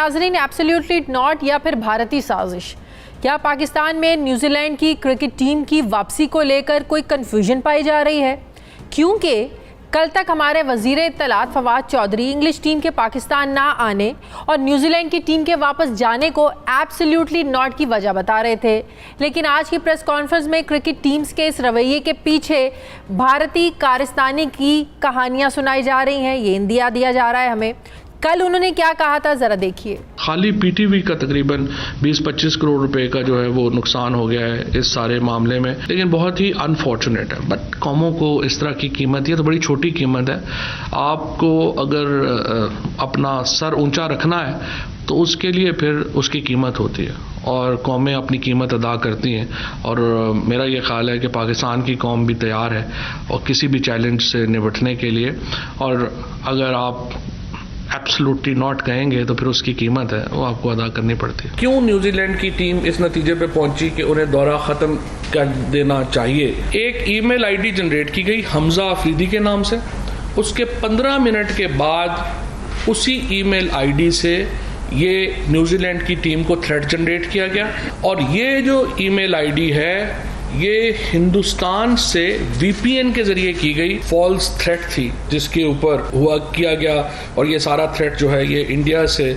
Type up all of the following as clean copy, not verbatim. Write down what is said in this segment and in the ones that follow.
ناظرین absolutely not یا پھر بھارتی سازش؟ کیا پاکستان میں نیوزی لینڈ کی کرکٹ ٹیم کی واپسی کو لے کر کوئی کنفیوژن پائی جا رہی ہے؟ کیونکہ کل تک ہمارے وزیر اطلاعات فواد چودھری انگلش ٹیم کے پاکستان نہ آنے اور نیوزی لینڈ کی ٹیم کے واپس جانے کو ایبسلیوٹلی ناٹ کی وجہ بتا رہے تھے، لیکن آج کی پریس کانفرنس میں کرکٹ ٹیمز کے اس رویے کے پیچھے بھارتی کارستانی کی کہانیاں سنائی جا رہی ہیں، یہ اندیا دیا جا رہا ہے ہمیں۔ کل انہوں نے کیا کہا تھا ذرا دیکھیے۔ خالی پی ٹی وی کا تقریباً 20-25 کروڑ روپے کا جو ہے وہ نقصان ہو گیا ہے اس سارے معاملے میں، لیکن بہت ہی انفارچونیٹ ہے۔ بٹ قوموں کو اس طرح کی قیمت، یہ تو بڑی چھوٹی قیمت ہے۔ آپ کو اگر اپنا سر اونچا رکھنا ہے تو اس کے لیے پھر اس کی قیمت ہوتی ہے، اور قومیں اپنی قیمت ادا کرتی ہیں، اور میرا یہ خیال ہے کہ پاکستان کی قوم بھی تیار ہے اور کسی بھی چیلنج سے نمٹنے کے لیے، اور اگر آپ ایبسلوٹلی ناٹ کہیں گے تو پھر اس کی قیمت ہے وہ آپ کو ادا کرنی پڑتی ہے۔ کیوں نیوزی لینڈ کی ٹیم اس نتیجے پہ پہنچی کہ انہیں دورہ ختم کر دینا چاہیے؟ ایک ای میل آئی ڈی جنریٹ کی گئی حمزہ آفریدی کے نام سے، اس کے 15 منٹ کے بعد اسی ای میل آئی ڈی سے یہ نیوزی لینڈ کی ٹیم کو تھریٹ جنریٹ کیا گیا، اور یہ جو ای میل آئی ڈی ہے یہ ہندوستان سے وی پی این کے ذریعے کی گئی فالس تھریٹ تھی، جس کے اوپر ہوا کیا گیا، اور یہ سارا تھریٹ جو ہے یہ انڈیا سے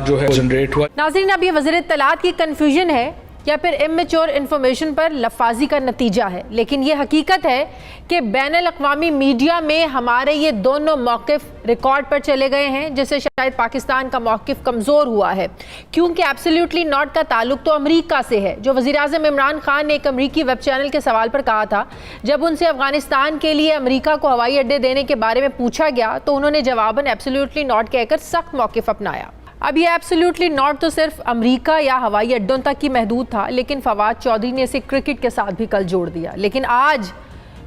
جو ہے جنریٹ ہوا۔ ناظرین اب یہ وزیر اطلاعات کی کنفیوژن ہے یا پھر امیچور انفارمیشن پر لفاظی کا نتیجہ ہے، لیکن یہ حقیقت ہے کہ بین الاقوامی میڈیا میں ہمارے یہ دونوں موقف ریکارڈ پر چلے گئے ہیں، جس سے شاید پاکستان کا موقف کمزور ہوا ہے، کیونکہ ایبسلیوٹلی ناٹ کا تعلق تو امریکہ سے ہے، جو وزیر اعظم عمران خان نے ایک امریکی ویب چینل کے سوال پر کہا تھا۔ جب ان سے افغانستان کے لیے امریکہ کو ہوائی اڈے دینے کے بارے میں پوچھا گیا تو انہوں نے جواباً ایبسلیوٹلی ناٹ کہہ کر سخت موقف اپنایا۔ اب یہ ایبسلیوٹلی ناٹ تو صرف امریکہ یا ہوائی اڈوں تک ہی محدود تھا، لیکن فواد چودھری نے اسے کرکٹ کے ساتھ بھی کل جوڑ دیا۔ لیکن آج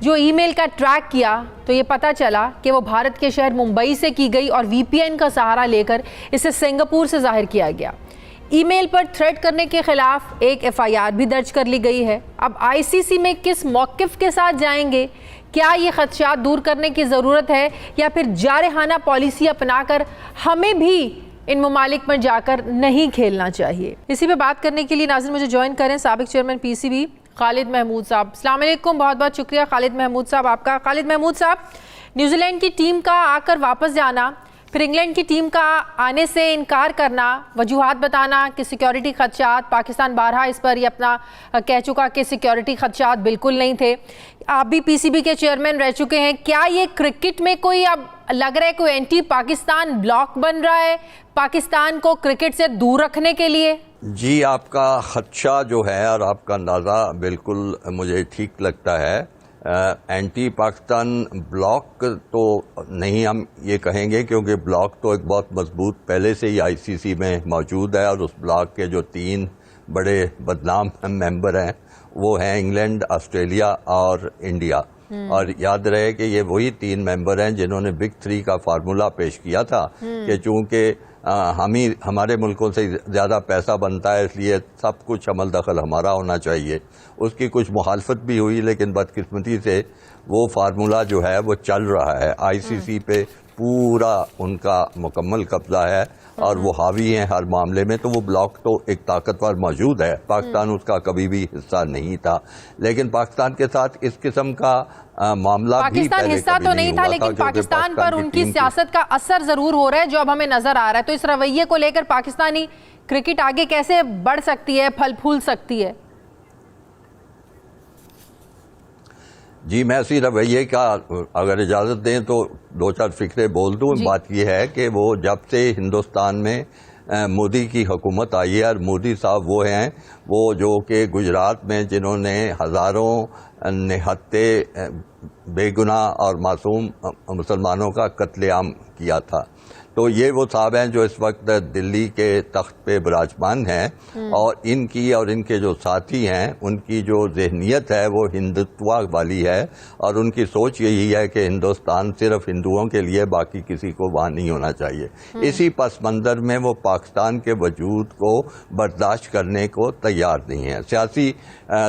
جو ای میل کا ٹریک کیا تو یہ پتہ چلا کہ وہ بھارت کے شہر ممبئی سے کی گئی، اور وی پی این کا سہارا لے کر اسے سنگاپور سے ظاہر کیا گیا۔ ای میل پر تھریٹ کرنے کے خلاف ایک ایف آئی آر بھی درج کر لی گئی ہے۔ اب آئی سی سی میں کس موقف کے ساتھ جائیں گے؟ کیا یہ خدشات دور کرنے کی ضرورت ہے، یا پھر جارحانہ پالیسی اپنا کر ہمیں بھی ان ممالک میں جا کر نہیں کھیلنا چاہیے؟ اسی پہ بات کرنے کے لیے ناظرین مجھے جوائن کریں سابق چیئرمین پی سی بی خالد محمود صاحب۔ السلام علیکم، بہت بہت شکریہ خالد محمود صاحب آپ کا۔ خالد محمود صاحب، نیوزی لینڈ کی ٹیم کا آ کر واپس جانا، پھر انگلینڈ کی ٹیم کا آنے سے انکار کرنا، وجوہات بتانا کہ سیکیورٹی خدشات، پاکستان بارہا اس پر یہ اپنا کہہ چکا کہ سیکیورٹی خدشات بالکل نہیں تھے۔ آپ بھی پی سی بی کے چیئرمین رہ چکے ہیں، کیا یہ کرکٹ میں کوئی اب لگ رہا ہے کوئی اینٹی پاکستان بلاک بن رہا ہے پاکستان کو کرکٹ سے دور رکھنے کے لیے؟ جی، آپ کا خدشہ جو ہے اور آپ کا اندازہ بالکل مجھے ٹھیک لگتا ہے۔ اینٹی پاکستان بلاک تو نہیں ہم یہ کہیں گے، کیونکہ بلاک تو ایک بہت مضبوط پہلے سے ہی آئی سی سی میں موجود ہے، اور اس بلاک کے جو 3 بڑے بدنام ممبر ہیں وہ ہیں انگلینڈ، آسٹریلیا اور انڈیا۔ اور یاد رہے کہ یہ وہی 3 ممبر ہیں جنہوں نے بگ 3 کا فارمولا پیش کیا تھا کہ چونکہ ہمارے ملکوں سے زیادہ پیسہ بنتا ہے اس لیے سب کچھ عمل دخل ہمارا ہونا چاہیے۔ اس کی کچھ مخالفت بھی ہوئی، لیکن بدقسمتی سے وہ فارمولا جو ہے وہ چل رہا ہے۔ آئی سی سی پہ پورا ان کا مکمل قبضہ ہے اور وہ حاوی ہیں ہر معاملے میں، تو وہ بلاک تو ایک طاقتور موجود ہے۔ پاکستان اس کا کبھی بھی حصہ نہیں تھا، لیکن پاکستان کے ساتھ اس قسم کا معاملہ بھی پاکستان حصہ تو نہیں تھا، لیکن پاکستان پر ان کی سیاست کا اثر ضرور ہو رہا ہے جو اب ہمیں نظر آ رہا ہے۔ تو اس رویے کو لے کر پاکستانی کرکٹ آگے کیسے بڑھ سکتی ہے، پھل پھول سکتی ہے؟ جی، میں اسی رویے کا اگر اجازت دیں تو 2-4 فکرے بول دوں۔ بات یہ ہے کہ وہ جب سے ہندوستان میں مودی کی حکومت آئی ہے، اور مودی صاحب وہ ہیں وہ جو کہ گجرات میں جنہوں نے ہزاروں نہتے بے گناہ اور معصوم مسلمانوں کا قتل عام کیا تھا، تو یہ وہ صاحب ہیں جو اس وقت دلی کے تخت پہ براجمان ہیں، اور ان کی اور ان کے جو ساتھی ہیں ان کی جو ذہنیت ہے وہ ہندوتوا والی ہے، اور ان کی سوچ یہی ہے کہ ہندوستان صرف ہندوؤں کے لیے، باقی کسی کو وہاں نہیں ہونا چاہیے۔ اسی پس منظر میں وہ پاکستان کے وجود کو برداشت کرنے کو تیار نہیں ہیں۔ سیاسی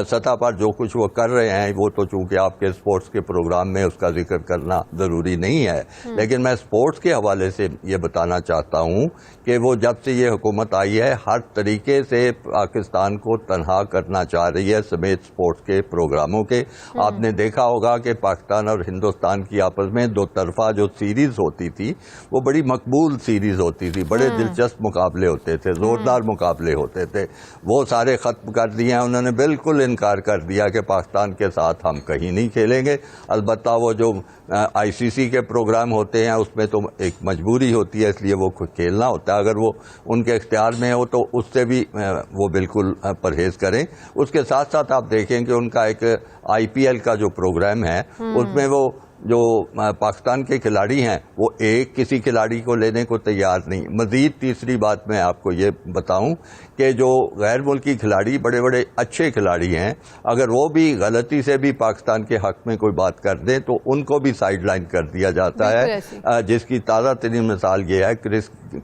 سطح پر جو کچھ وہ کر رہے ہیں وہ تو چونکہ آپ کے اسپورٹس کے پروگرام میں اس کا ذکر کرنا ضروری نہیں ہے، لیکن میں اسپورٹس کے حوالے سے یہ یہ بتانا چاہتا ہوں کہ وہ جب سے یہ حکومت آئی ہے ہر طریقے سے پاکستان کو تنہا کرنا چاہ رہی ہے سمیت سپورٹس کے پروگراموں کے. آپ نے دیکھا ہوگا کہ پاکستان اور ہندوستان کی آپس میں دو طرفہ جو سیریز ہوتی تھی وہ بڑی مقبول سیریز ہوتی تھی, بڑے دلچسپ مقابلے ہوتے تھے, زوردار مقابلے ہوتے تھے, وہ سارے ختم کر دیے ہیں. انہوں نے بالکل انکار کر دیا کہ پاکستان کے ساتھ ہم کہیں نہیں کھیلیں گے. البتہ وہ جو آئی سی سی کے پروگرام ہوتے ہیں اس میں تو ایک مجبوری ہوتی ہے, اس لیے وہ کھیلنا ہوتا ہے. اگر وہ ان کے اختیار میں ہو تو اس سے بھی وہ بالکل پرہیز کریں. اس کے ساتھ ساتھ آپ دیکھیں کہ ان کا ایک آئی پی ایل کا جو پروگرام ہے اس میں وہ جو پاکستان کے کھلاڑی ہیں وہ ایک کسی کھلاڑی کو لینے کو تیار نہیں. مزید تیسری بات میں آپ کو یہ بتاؤں کہ جو غیر ملکی کھلاڑی بڑے بڑے اچھے کھلاڑی ہیں, اگر وہ بھی غلطی سے بھی پاکستان کے حق میں کوئی بات کر دیں تو ان کو بھی سائیڈ لائن کر دیا جاتا ہے, جس کی تازہ ترین مثال یہ ہے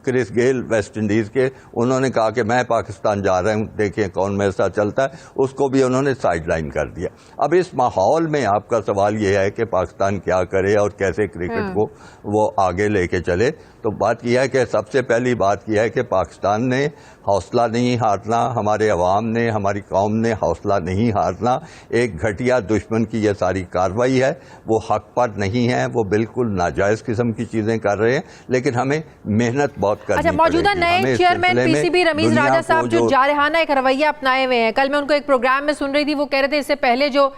کرس گیل ویسٹ انڈیز کے. انہوں نے کہا کہ میں پاکستان جا رہا ہوں, دیکھیں کون میرے ساتھ چلتا ہے, اس کو بھی انہوں نے سائیڈ لائن کر دیا. اب اس ماحول میں آپ کا سوال یہ ہے کہ پاکستان کیا کرے اور کیسے کرکٹ کو وہ آگے لے کے چلے. تو بات یہ ہے کہ سب سے پہلی بات یہ ہے کہ پاکستان نے حوصلہ نہیں ہارنا, ہمارے عوام نے, ہماری قوم نے حوصلہ نہیں ہارنا. ایک گھٹیا دشمن کی یہ ساری کارروائی ہے, وہ حق پر نہیں ہے, وہ بالکل ناجائز قسم کی چیزیں کر رہے ہیں, لیکن ہمیں محنت بہت کرنی پڑے گی. موجودہ نئے chairman P C B Ramiz Raja Sahab جو جارحانہ ایک رویہ اپنائے ہوئے ہیں, کل میں ان کو ایک پروگرام میں سن رہی تھی, وہ کہہ رہے تھے اس سے پہلے جو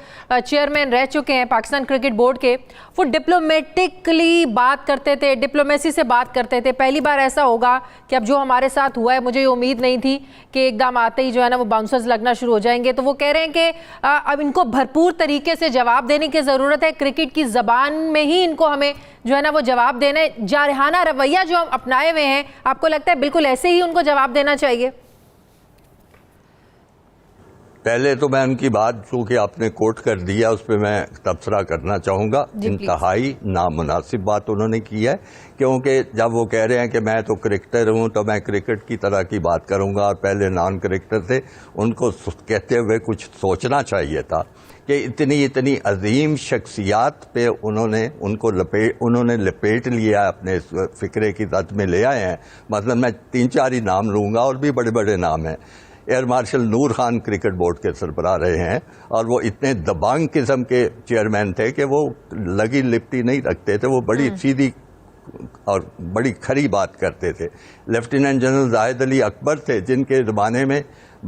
چیئرمین رہ چکے ہیں پاکستان کرکٹ بورڈ کے, وہ ڈپلومیٹکلی بات کرتے تھے, ڈپلومیسی سے بات کرتے تھے. پہلی بار ایسا ہوگا کہ اب جو ہمارے ساتھ ہوا ہے, مجھے یہ امید نہیں تھی کہ ایک دم آتے ہی جو ہے نا وہ باؤنسرز لگنا شروع ہو جائیں گے. تو وہ کہہ رہے ہیں کہ اب ان کو بھرپور طریقے سے جواب دینے کی ضرورت ہے, کرکٹ کی زبان میں ہی ان کو ہمیں جو ہے نا وہ جواب دینا ہے. جارحانہ رویہ جو ہم اپنائے ہوئے ہیں, آپ کو لگتا ہے بالکل ایسے ہی ان کو جواب دینا چاہیے؟ پہلے تو میں ان کی بات چونکہ آپ نے کوٹ کر دیا اس پہ میں تبصرہ کرنا چاہوں گا. انتہائی نامناسب بات انہوں نے کی ہے, کیونکہ جب وہ کہہ رہے ہیں کہ میں تو کرکٹر ہوں تو میں کرکٹ کی طرح کی بات کروں گا, اور پہلے نان کرکٹر تھے, ان کو کہتے ہوئے کچھ سوچنا چاہیے تھا کہ اتنی عظیم شخصیات پہ انہوں نے لپیٹ لیا اپنے فکرے کی تحت میں لے آئے ہیں. مثلا میں 3-4 ہی نام لوں گا اور بھی بڑے بڑے نام ہیں. ایئر مارشل نور خان کرکٹ بورڈ کے سربراہ رہے ہیں, اور وہ اتنے دبانگ قسم کے چیئرمین تھے کہ وہ لگی لپٹی نہیں رکھتے تھے, وہ بڑی سیدھی اور بڑی کھری بات کرتے تھے. لیفٹیننٹ جنرل زاہد علی اکبر تھے جن کے زمانے میں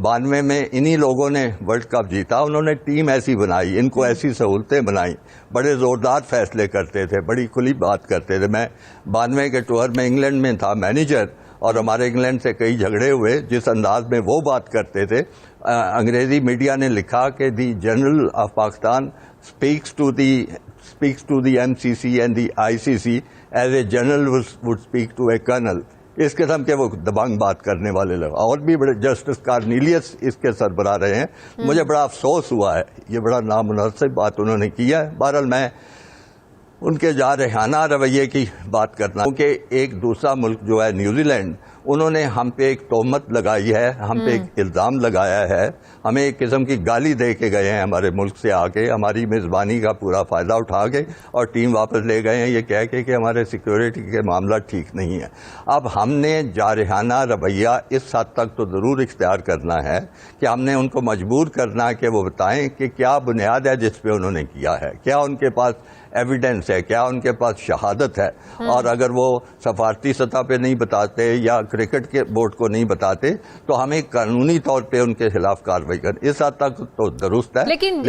92 میں انہی لوگوں نے ورلڈ کپ جیتا. انہوں نے ٹیم ایسی بنائی, ان کو ایسی سہولتیں بنائیں, بڑے زوردار فیصلے کرتے تھے, بڑی کھلی بات کرتے تھے. میں 92 کے ٹور میں انگلینڈ میں تھا مینیجر, اور ہمارے انگلینڈ سے کئی جھگڑے ہوئے. جس انداز میں وہ بات کرتے تھے, انگریزی میڈیا نے لکھا کہ the general of Pakistan speaks to the MCC and the ICC as a general would speak to a colonel. اس قسم کے وہ دبنگ بات کرنے والے لوگ. اور بھی بڑے جسٹس کارنیلیس اس کے سربراہ رہے ہیں. مجھے بڑا افسوس ہوا ہے, یہ بڑا نامناسب بات انہوں نے کی ہے. بہرحال میں ان کے جارحانہ رویے کی بات کرنا, کیونکہ ایک دوسرا ملک جو ہے نیوزی لینڈ, انہوں نے ہم پہ ایک تہمت لگائی ہے, ہم پہ ایک الزام لگایا ہے, ہمیں ایک قسم کی گالی دے کے گئے ہیں ہمارے ملک سے آ کے, ہماری میزبانی کا پورا فائدہ اٹھا کے, اور ٹیم واپس لے گئے ہیں یہ کہہ کے کہ ہمارے سیکیورٹی کے معاملہ ٹھیک نہیں ہے. اب ہم نے جارحانہ رویہ اس حد تک تو ضرور اختیار کرنا ہے کہ ہم نے ان کو مجبور کرنا ہے کہ وہ بتائیں کہ کیا بنیاد ہے جس پہ انہوں نے کیا ہے, کیا ان کے پاس ایویڈنس ہے, کیا ان کے پاس شہادت ہے. اور اگر وہ سفارتی سطح پہ نہیں بتاتے یا کرکٹ کے بورڈ کو نہیں بتاتے تو ہمیں قانونی طور پہ ان کے خلاف کارروائی کریں. اس حد تک تو درست ہے, لیکن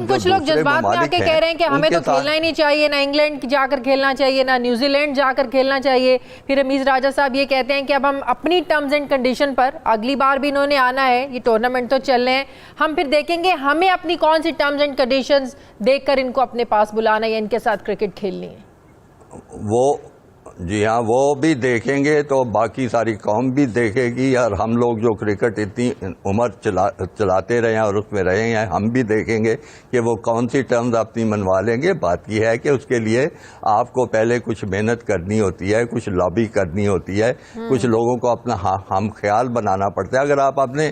کچھ لوگ جذبات میں آ کے کہہ رہے ہیں کہ ہمیں تو کھیلنا ہی نہیں چاہیے, نہ انگلینڈ جا کر کھیلنا چاہیے, نہ نیوزی لینڈ جا کر کھیلنا چاہیے. پھر رمیز راجہ صاحب یہ کہتے ہیں کہ اب ہم اپنی ٹرمز اینڈ کنڈیشن پر, اگلی بار بھی انہوں نے آنا ہے, یہ ٹورنامنٹ تو چل رہے ہیں, ہم پھر دیکھیں گے ہمیں اپنی کون سی ٹرمز اینڈ کنڈیشنز دیکھ کر ان کو اپنے پاس بلانا یا ان کے ساتھ کرکٹ کھیلنی ہے. وہ جی ہاں, وہ بھی دیکھیں گے تو باقی ساری قوم بھی دیکھے گی, اور ہم لوگ جو کرکٹ اتنی عمر چلاتے رہے ہیں اور اس میں رہے ہیں, ہم بھی دیکھیں گے کہ وہ کون سی ٹرمز اپنی منوا لیں گے. بات یہ ہے کہ اس کے لیے آپ کو پہلے کچھ محنت کرنی ہوتی ہے, کچھ لابی کرنی ہوتی ہے, کچھ لوگوں کو اپنا ہم خیال بنانا پڑتا ہے. اگر آپ اپنے